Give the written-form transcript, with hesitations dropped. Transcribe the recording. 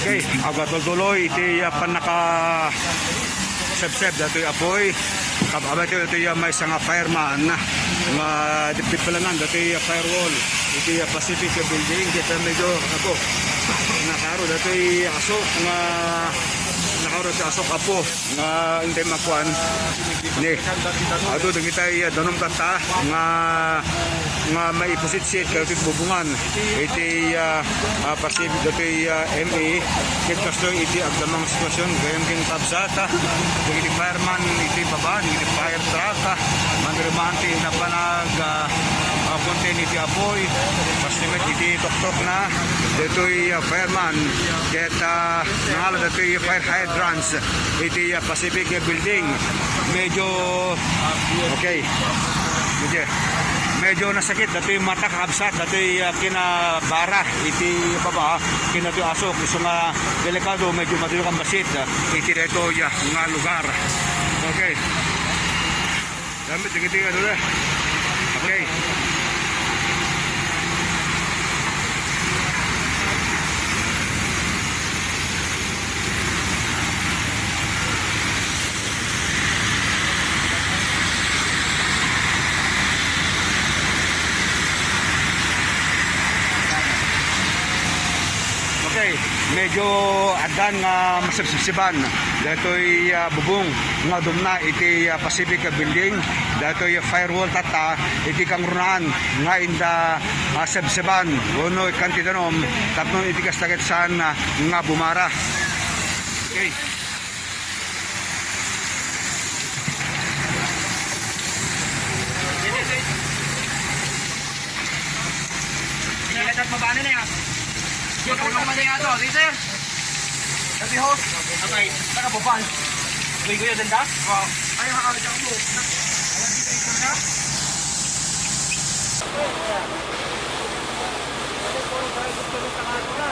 Okay, agad tuloy iti panaka seb datoy apoy kababa ito may isang fireman nga dipit palangan datoy firewall iti Pacific building kita medyo ako nakaro datoy aso nga nakaro sa aso kapo nga hindi makuan ni ado dagitay danom kata nga may pusit-sit kasi bubungan iti Pacific datoy MA ket kasto iti agdamang sitwasyon gayam king kabsata iti fireman iti baban iti fire truck mandirmante na panag contain iti apoy pasimet iti tok na datoy fireman ket nangala datoy fire hydrants iti Pacific building medyo okay medyo nasakit datoy mata kakabsat datoy kinabara iti baba kinatoy asok iso nga delikado medyo madulok ang basit iti dito nga lugar okay damit tingin dulu okay Okay, medyo adan nga masibsiban datoy bubong nga dumna iti Pacific building datoy firewall tata iti kangrunaan nga inda sibsiban uno ikan titanom tapno iti kastagetsan nga bumara. Okay. Dapat mabana na yan. Yung kapag mangyayado, okay sir? Sabi host? Okay. Saka bubal? May guya danda? Oo. Ayaw kakawit ako mo. Alam dito yung na? Okay. Puro tayo gusto ng tangato na.